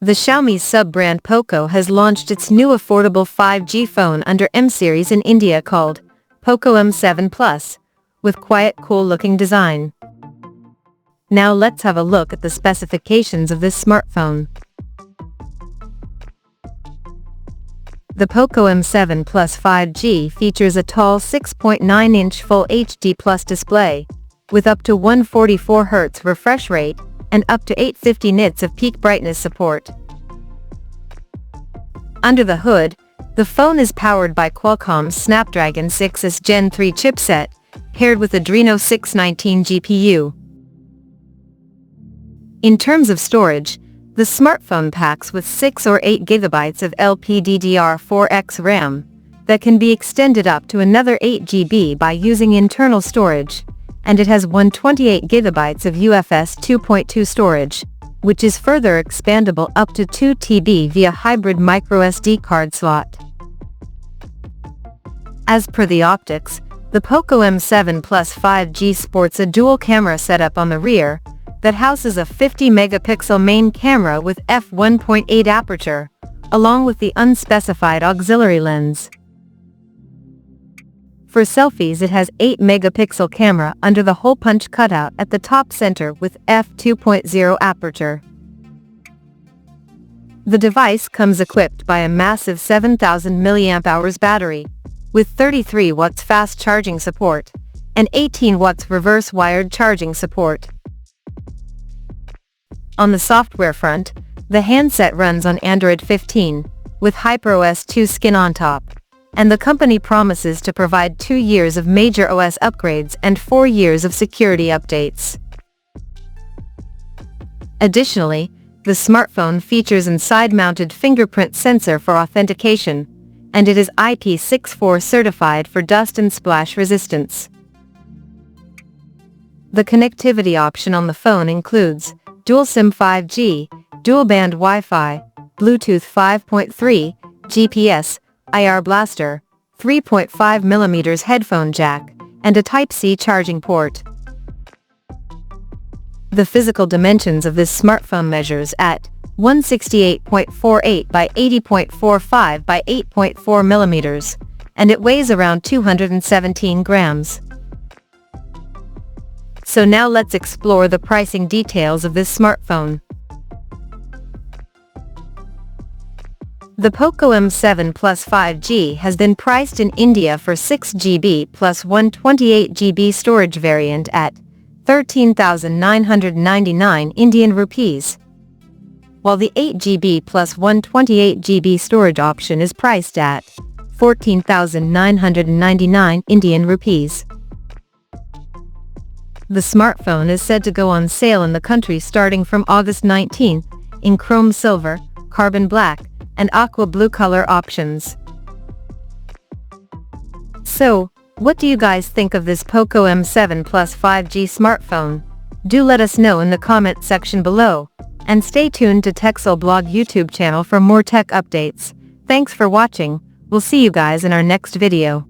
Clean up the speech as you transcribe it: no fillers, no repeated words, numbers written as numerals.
The Xiaomi sub-brand Poco has launched its new affordable 5G phone under M series in India called Poco M7 Plus, with quiet, cool-looking design. Now let's have a look at the specifications of this smartphone. The Poco M7 Plus 5G features a tall 6.9-inch Full HD Plus display, with up to 144 Hz refresh rate and up to 850 nits of peak brightness support. Under the hood, the phone is powered by Qualcomm's Snapdragon 6S Gen 3 chipset, paired with Adreno 619 GPU. In terms of storage, the smartphone packs with 6 or 8 GB of LPDDR4X RAM that can be extended up to another 8 GB by using internal storage, and it has 128 GB of UFS 2.2 storage, which is further expandable up to 2 TB via hybrid microSD card slot. As per the optics, the Poco M7 Plus 5G sports a dual camera setup on the rear that houses a 50-megapixel main camera with f1.8 aperture, along with the unspecified auxiliary lens. For selfies, it has 8-megapixel camera under the hole punch cutout at the top center with f2.0 aperture. The device comes equipped by a massive 7,000 mAh battery, with 33 watts fast charging support, and 18 watts reverse wired charging support. On the software front, the handset runs on Android 15, with HyperOS 2 skin on top, and the company promises to provide 2 years of major OS upgrades and 4 years of security updates. Additionally, the smartphone features a side-mounted fingerprint sensor for authentication, and it is IP64 certified for dust and splash resistance. The connectivity option on the phone includes Dual SIM 5G, dual-band Wi-Fi, Bluetooth 5.3, GPS, IR blaster, 3.5mm headphone jack, and a Type-C charging port. The physical dimensions of this smartphone measures at 168.48 by 80.45 by 8.4mm, and it weighs around 217 grams. So now let's explore the pricing details of this smartphone. The Poco M7 Plus 5G has been priced in India for 6GB plus 128 GB storage variant at 13,999 Indian rupees, while the 8GB plus 128 GB storage option is priced at 14,999 Indian rupees. The smartphone is said to go on sale in the country starting from August 19 in chrome silver, carbon black, and aqua blue color options. So, what do you guys think of this Poco M7 Plus 5G smartphone? Do let us know in the comment section below, and stay tuned to TechSole Blog YouTube channel for more tech updates. Thanks for watching. We'll see you guys in our next video.